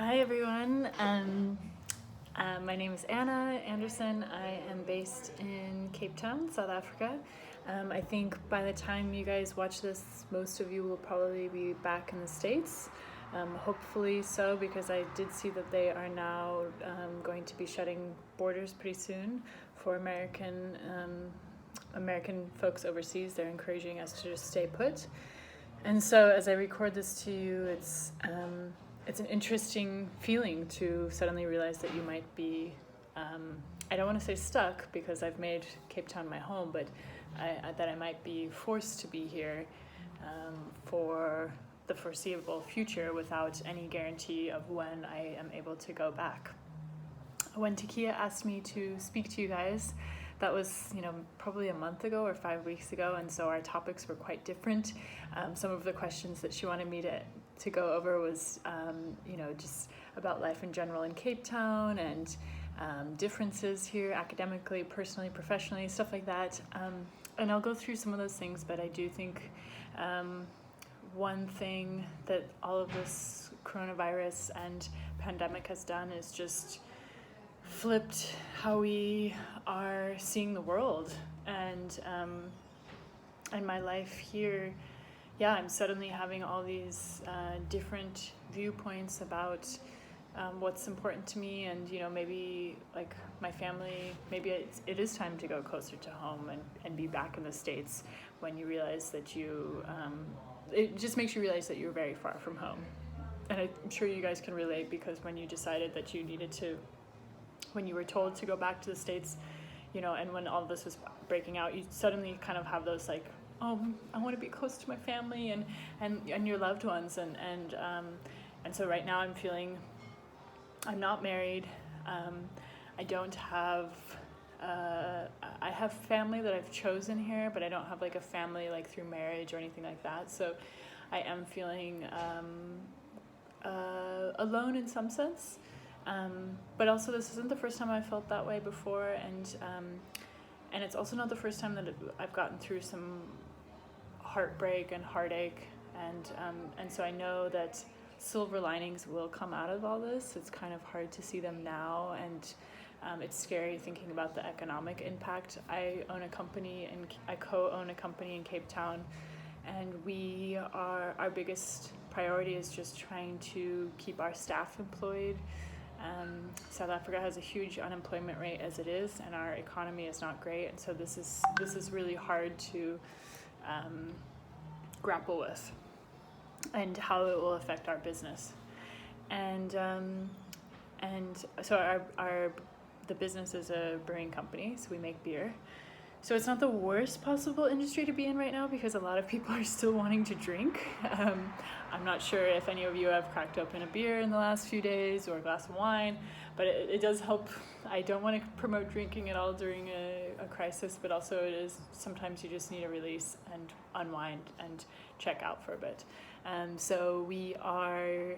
Hi everyone. My name is Anna Anderson. I am based in Cape Town, South Africa. I think by the time you guys watch this, most of you will probably be back in the States. Hopefully so, because I did see that they are now going to be shutting borders pretty soon for American folks overseas. They're encouraging us to just stay put. And so as I record this to you, it's an interesting feeling to suddenly realize that you might be, I don't want to say stuck because I've made Cape Town my home, but that I might be forced to be here for the foreseeable future without any guarantee of when I am able to go back. When Takia asked me to speak to you guys, that was, probably a month ago or 5 weeks ago, and so our topics were quite different. Some of the questions that she wanted me to go over was, just about life in general in Cape Town and differences here academically, personally, professionally, stuff like that. And I'll go through some of those things, but I do think one thing that all of this coronavirus and pandemic has done is just flipped how we are seeing the world and my life here. Yeah, I'm suddenly having all these different viewpoints about what's important to me, and maybe like my family, maybe it is time to go closer to home and be back in the States when you realize that it just makes you realize that you're very far from home. And I'm sure you guys can relate, because when you decided that you needed to, when you were told to go back to the States, and when all of this was breaking out, you suddenly kind of have those like, oh, I want to be close to my family and your loved ones, and so right now I'm feeling, I'm not married, I don't have, I have family that I've chosen here, but I don't have like a family like through marriage or anything like that, so I am feeling alone in some sense, but also this isn't the first time I felt that way before, and it's also not the first time that I've gotten through some heartbreak and heartache, and so I know that silver linings will come out of all this. It's kind of hard to see them now, and it's scary thinking about the economic impact. I co-own a company in Cape Town, and our biggest priority is just trying to keep our staff employed. South Africa has a huge unemployment rate as it is, and our economy is not great, and so this is really hard to grapple with, and how it will affect our business. And so the business is a brewing company, so we make beer. So it's not the worst possible industry to be in right now, because a lot of people are still wanting to drink. I'm not sure if any of you have cracked open a beer in the last few days, or a glass of wine, but it does help. I don't want to promote drinking at all during a crisis, but also it is, sometimes you just need a release and unwind and check out for a bit. So we are,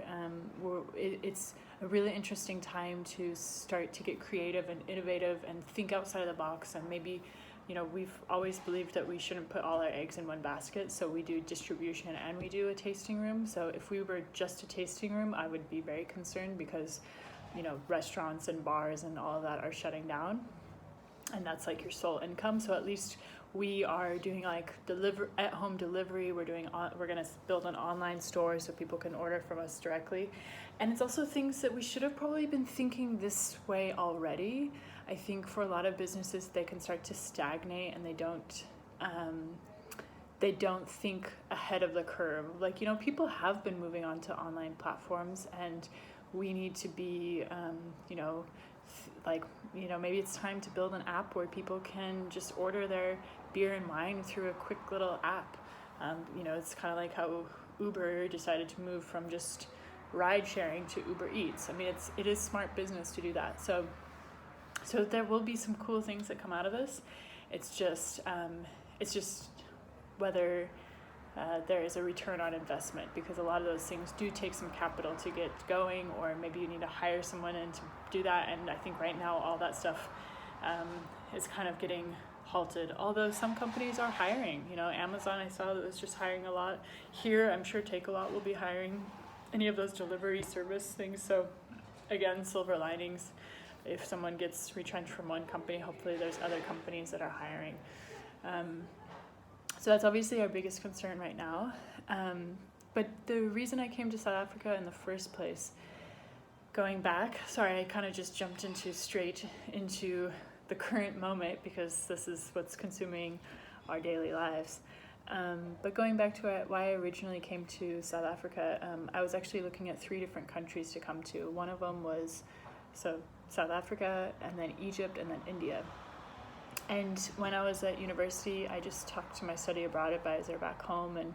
it's a really interesting time to start to get creative and innovative and think outside of the box, and maybe, we've always believed that we shouldn't put all our eggs in one basket, so we do distribution and we do a tasting room. So if we were just a tasting room, I would be very concerned, because, restaurants and bars and all of that are shutting down, and that's like your sole income. So at least we are doing like at-home delivery. We're going to build an online store so people can order from us directly. And it's also things that we should have probably been thinking this way already. I think for a lot of businesses, they can start to stagnate, and they don't think ahead of the curve. Like, people have been moving on to online platforms, and we need to be, maybe it's time to build an app where people can just order their beer and wine through a quick little app. It's kind of like how Uber decided to move from just ride sharing to Uber Eats. I mean, it is smart business to do that. So there will be some cool things that come out of this. It's just whether there is a return on investment, because a lot of those things do take some capital to get going, or maybe you need to hire someone in to do that. And I think right now all that stuff is kind of getting halted, although some companies are hiring. Amazon, I saw that was just hiring a lot. Here, I'm sure Takealot will be hiring. any of those delivery service things. So again, silver linings. If someone gets retrenched from one company, hopefully there's other companies that are hiring. So that's obviously our biggest concern right now. But the reason I came to South Africa in the first place, going back, sorry, I kind of just jumped straight into the current moment because this is what's consuming our daily lives. But going back to why I originally came to South Africa, I was actually looking at 3 different countries to come to. One of them was South Africa, and then Egypt, and then India. And when I was at university, I just talked to my study abroad advisor back home and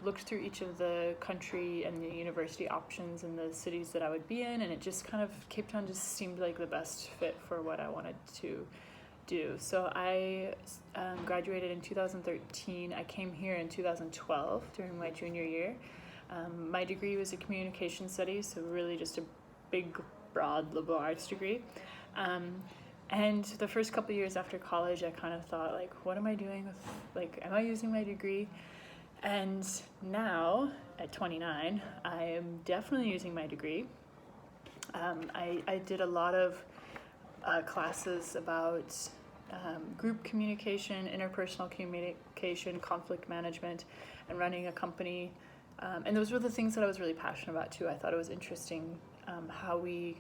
looked through each of the country and the university options in the cities that I would be in, and it just kind of Cape Town just seemed like the best fit for what I wanted to do. So I graduated in 2013. I came here in 2012 during my junior year. My degree was in communication studies, so really just a big, broad liberal arts degree. And the first couple of years after college, I kind of thought, like, what am I doing with, like, am I using my degree? And now, at 29, I am definitely using my degree. I did a lot of classes about group communication, interpersonal communication, conflict management, and running a company. And those were the things that I was really passionate about too. I thought it was interesting how we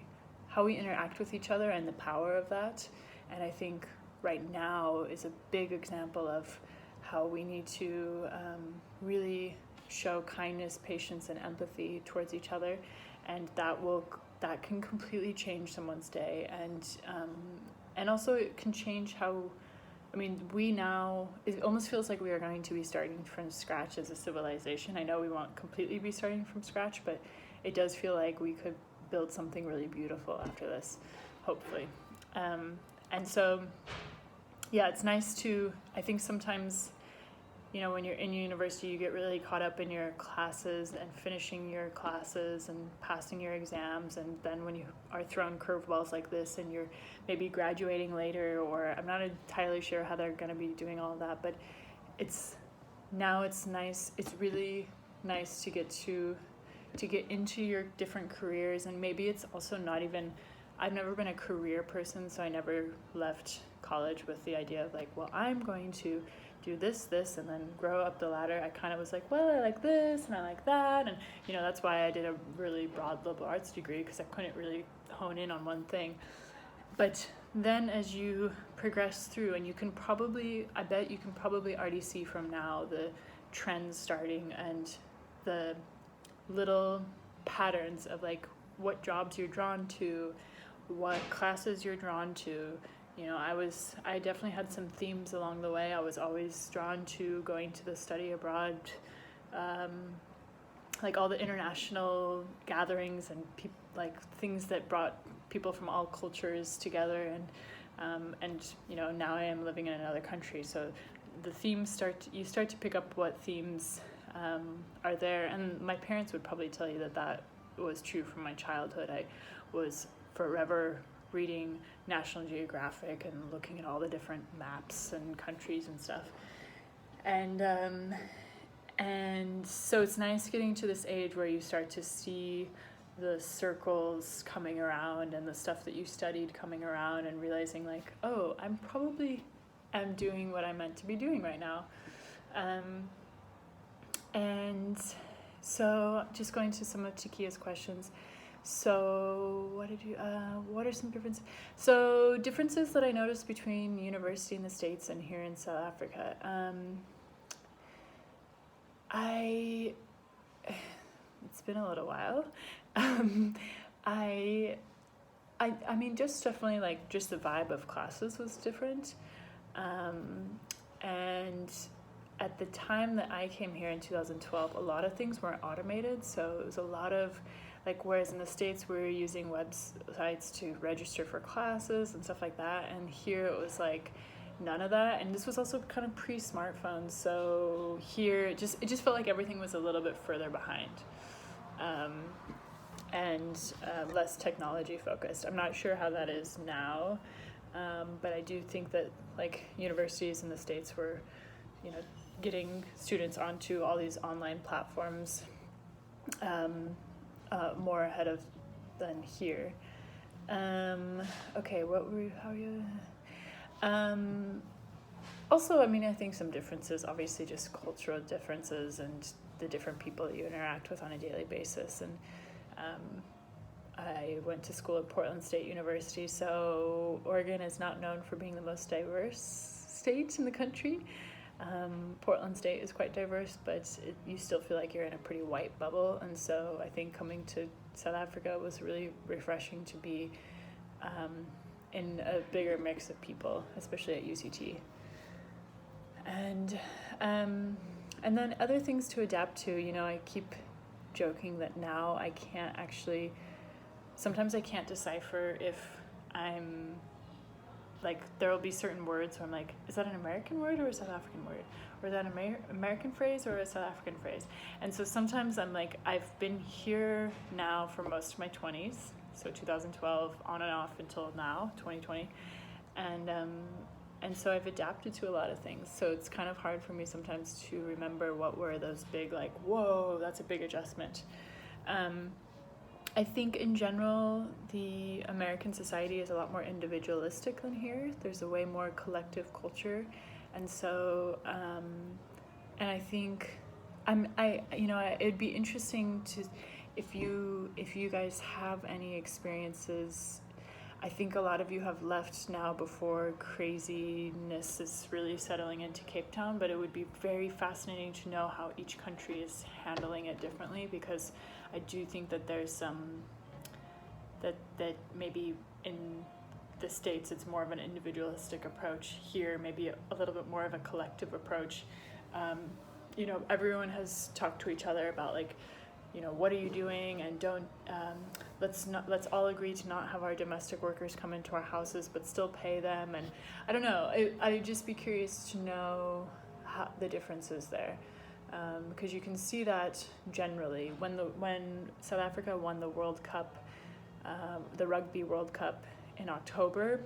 interact with each other and the power of that. And I think right now is a big example of how we need to really show kindness, patience, and empathy towards each other, and that can completely change someone's day, and also it can change how. I mean, it almost feels like we are going to be starting from scratch as a civilization. I know we won't completely be starting from scratch, but it does feel like we could build something really beautiful after this, hopefully. And so, yeah, it's nice to, I think sometimes, you know, when you're in university, you get really caught up in your classes and finishing your classes and passing your exams. And then when you are thrown curveballs like this and you're maybe graduating later, or I'm not entirely sure how they're going to be doing all of that, but it's nice. It's really nice to get into your different careers. And maybe it's also not even, I've never been a career person, so I never left college with the idea of like, well, I'm going to do this, and then grow up the ladder. I kind of was like, well, I like this and I like that, and you know, that's why I did a really broad liberal arts degree, because I couldn't really hone in on one thing. But then as you progress through, and I bet you can probably already see from now the trends starting and the little patterns of like what jobs you're drawn to, what classes you're drawn to. You know, I definitely had some themes along the way. I was always drawn to going to the study abroad, like all the international gatherings and like things that brought people from all cultures together. And you know, now I am living in another country, so the themes you start to pick up what themes are there. And my parents would probably tell you that was true from my childhood. I was forever reading National Geographic and looking at all the different maps and countries and stuff. And so it's nice getting to this age where you start to see the circles coming around and the stuff that you studied coming around, and realizing like, oh, I'm doing what I'm meant to be doing right now. And so just going to some of Chikia's questions. So what are some differences? So differences that I noticed between university in the States and here in South Africa. It's been a little while. I mean, just definitely like just the vibe of classes was different. And at the time that I came here in 2012, a lot of things weren't automated. So it was a lot of like, whereas in the States we were using websites to register for classes and stuff like that, and here it was like none of that. And this was also kind of pre-smartphones, so here it just felt like everything was a little bit further behind, and less technology focused. I'm not sure how that is now, but I do think that like universities in the States were, you know, getting students onto all these online platforms more ahead of than here. Okay, how are you? Also, I mean, I think some differences, obviously just cultural differences and the different people that you interact with on a daily basis. And I went to school at Portland State University, so Oregon is not known for being the most diverse state in the country. Portland State is quite diverse, but you still feel like you're in a pretty white bubble. And so I think coming to South Africa was really refreshing to be in a bigger mix of people, especially at UCT. And then other things to adapt to, you know, I keep joking that now I can't actually, sometimes I can't decipher if I'm, like, there will be certain words where I'm like, is that an American word or a South African word? Or is that an American phrase or a South African phrase? And so sometimes I'm like, I've been here now for most of my 20s, so 2012 on and off until now, 2020. And so I've adapted to a lot of things. So it's kind of hard for me sometimes to remember what were those big, like, whoa, that's a big adjustment. I think in general, the American society is a lot more individualistic than here. There's a way more collective culture. And so, and I think it'd be interesting to, if you guys have any experiences. I think a lot of you have left now before craziness is really settling into Cape Town, but it would be very fascinating to know how each country is handling it differently, because I do think that there's some, that maybe in the States it's more of an individualistic approach. Here, maybe a little bit more of a collective approach. You know, everyone has talked to each other about, like, you know, what are you doing, and don't, let's all agree to not have our domestic workers come into our houses but still pay them. And I don't know, I'd just be curious to know how the differences there, because you can see that generally when South Africa won the World Cup, the Rugby World Cup in October,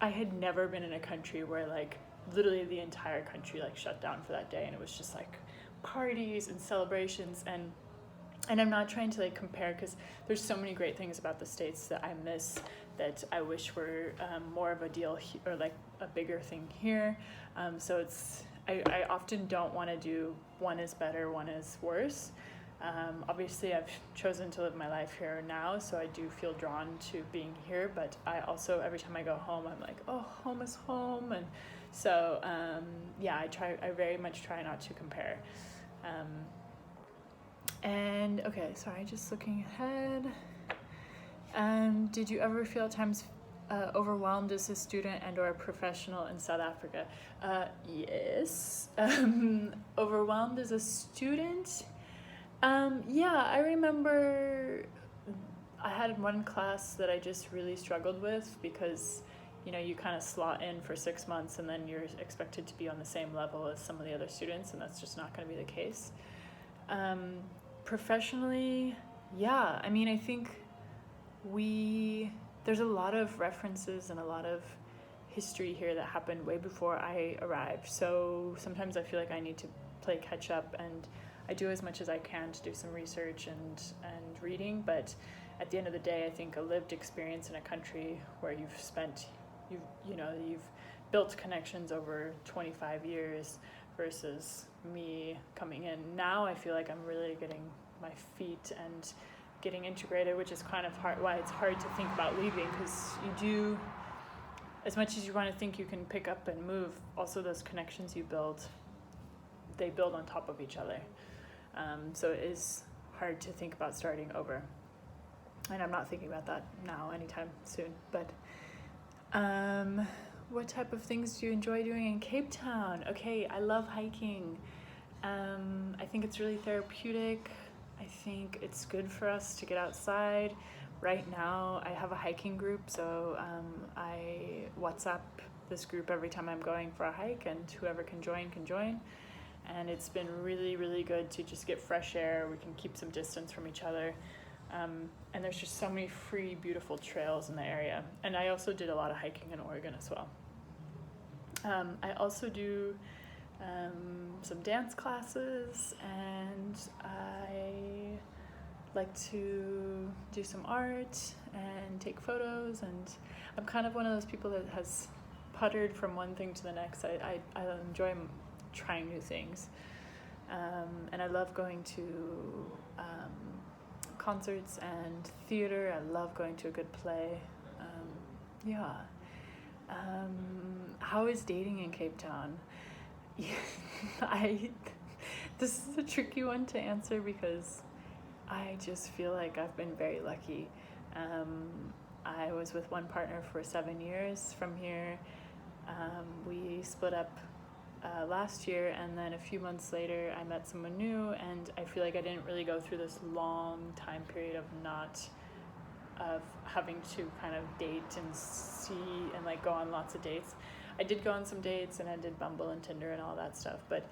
I had never been in a country where, like, literally the entire country, like, shut down for that day, and it was just like parties and celebrations. And I'm not trying to, like, compare, because there's so many great things about the States that I miss, that I wish were more of a deal or like a bigger thing here. So I often don't want to do one is better, one is worse. Obviously I've chosen to live my life here now, so I do feel drawn to being here, but I also, every time I go home, I'm like, oh, home is home. And so yeah, I very much try not to compare. And okay, sorry, just looking ahead. Did you ever feel at times overwhelmed as a student and or a professional in South Africa? Yes. Overwhelmed as a student? Yeah, I remember I had one class that I just really struggled with, because, you know, you kind of slot in for 6 months and then you're expected to be on the same level as some of the other students, and that's just not going to be the case. Professionally, yeah, I mean, I think there's a lot of references and a lot of history here that happened way before I arrived. So sometimes I feel like I need to play catch up, and I do as much as I can to do some research and reading. But at the end of the day, I think a lived experience in a country where you've built connections over 25 years versus me coming in now, I feel like I'm really getting my feet and getting integrated, which is kind of hard, why it's hard to think about leaving, because you do, as much as you want to think you can pick up and move, also those connections you build, they build on top of each other. So it is hard to think about starting over, and I'm not thinking about that now anytime soon. But what type of things do you enjoy doing in Cape Town? Okay, I love hiking. I think it's really therapeutic. I think it's good for us to get outside. Right now, I have a hiking group, so I WhatsApp this group every time I'm going for a hike, and whoever can join can join. And it's been really, really good to just get fresh air. We can keep some distance from each other. And there's just so many free, beautiful trails in the area. And I also did a lot of hiking in Oregon as well. I also do some dance classes, and like to do some art and take photos, and I'm kind of one of those people that has puttered from one thing to the next. I enjoy trying new things, and I love going to concerts and theater. I love going to a good play. Yeah. How is dating in Cape Town? This is a tricky one to answer because I just feel like I've been very lucky. I was with one partner for 7 years from here. We split up last year, and then a few months later I met someone new, and I feel like I didn't really go through this long time period of having to kind of date and see and like go on lots of dates. I did go on some dates, and I did Bumble and Tinder and all that stuff, but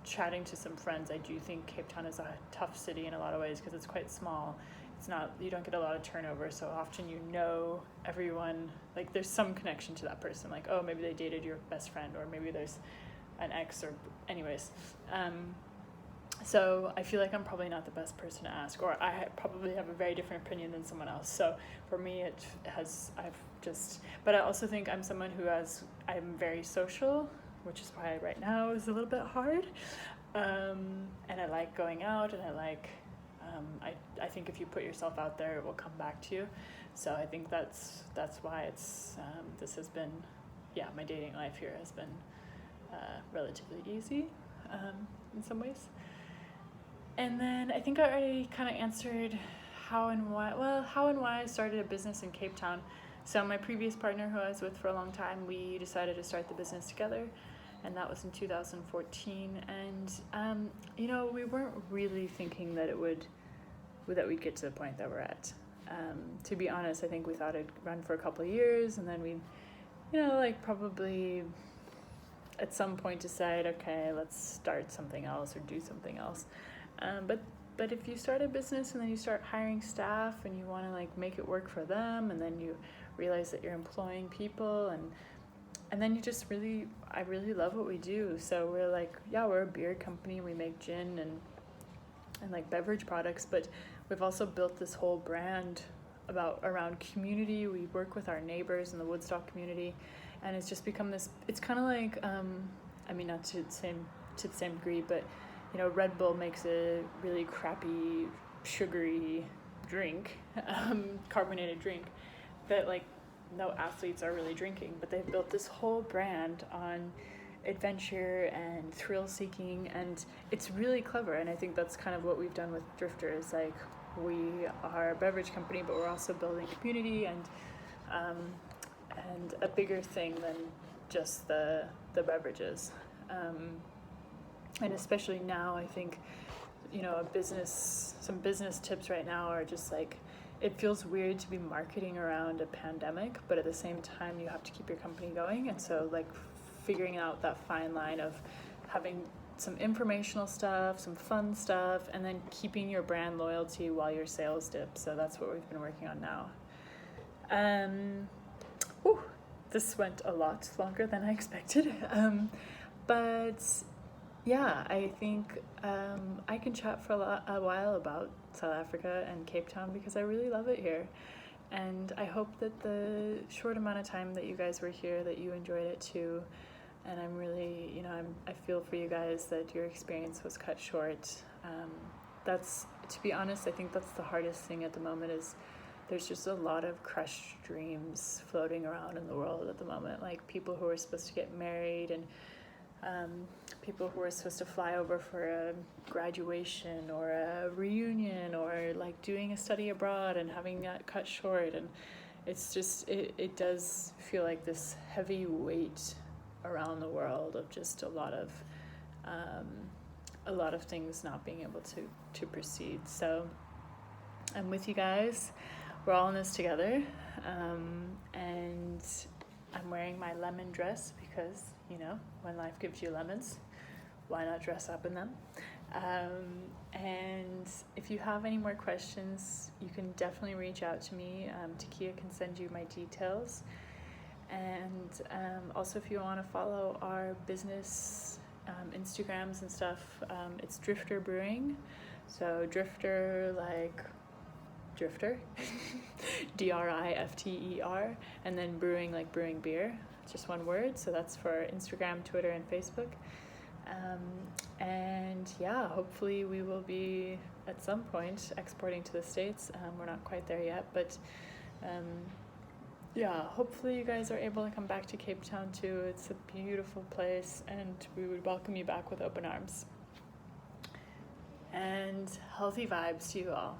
chatting to some friends, I do think Cape Town is a tough city in a lot of ways because it's quite small. It's not, you don't get a lot of turnover, so often you know everyone, like there's some connection to that person, like, oh, maybe they dated your best friend, or maybe there's an ex, or anyways. So I feel like I'm probably not the best person to ask, or I probably have a very different opinion than someone else. So for me, but I also think I'm someone I'm very social, which is why right now is a little bit hard. And I like going out, and I think if you put yourself out there, it will come back to you. So I think that's why this has been, my dating life here has been relatively easy in some ways. And then I think I already kind of answered how and why I started a business in Cape Town. So my previous partner, who I was with for a long time, we decided to start the business together, and that was in 2014. And we weren't really thinking that we'd get to the point that we're at. To be honest, I think we thought it'd run for a couple of years, and then we'd, probably at some point decide, okay, let's start something else or do something else. But if you start a business and then you start hiring staff and you want to make it work for them, and then you realize that you're employing people, and then I really love what we do. So we're a beer company. We make gin and beverage products, but we've also built this whole brand around community. We work with our neighbors in the Woodstock community, and it's just become this. It's kind of like, not to the same degree, but Red Bull makes a really crappy, sugary drink, carbonated drink, that no athletes are really drinking, but they've built this whole brand on adventure and thrill seeking, and it's really clever. And I think that's kind of what we've done with Drifter, is we are a beverage company, but we're also building community and a bigger thing than just the beverages. And especially now, I think, some business tips right now are just it feels weird to be marketing around a pandemic, but at the same time, you have to keep your company going. And so figuring out that fine line of having some informational stuff, some fun stuff, and then keeping your brand loyalty while your sales dip. So that's what we've been working on now. This went a lot longer than I expected. But yeah, I think I can chat for a while about South Africa and Cape Town because I really love it here. And I hope that the short amount of time that you guys were here, that you enjoyed it too. And I'm really, I feel for you guys that your experience was cut short. To be honest, I think that's the hardest thing at the moment, is there's just a lot of crushed dreams floating around in the world at the moment. People who are supposed to get married, and people who are supposed to fly over for a graduation or a reunion, or doing a study abroad and having that cut short. And it's just, it does feel like this heavy weight around the world of just a lot of things not being able to proceed. So I'm with you guys. We're all in this together. And I'm wearing my lemon dress because, when life gives you lemons, why not dress up in them? And if you have any more questions, you can definitely reach out to me. Takia can send you my details. And also, if you want to follow our business Instagrams and stuff, it's Drifter Brewing. So drifter, like drifter, DRIFTER, and then brewing, like brewing beer, just one word. So that's for Instagram, Twitter, and Facebook. And yeah, hopefully we will be at some point exporting to the States. We're not quite there yet, but yeah, hopefully you guys are able to come back to Cape Town too. It's a beautiful place, and we would welcome you back with open arms. And healthy vibes to you all.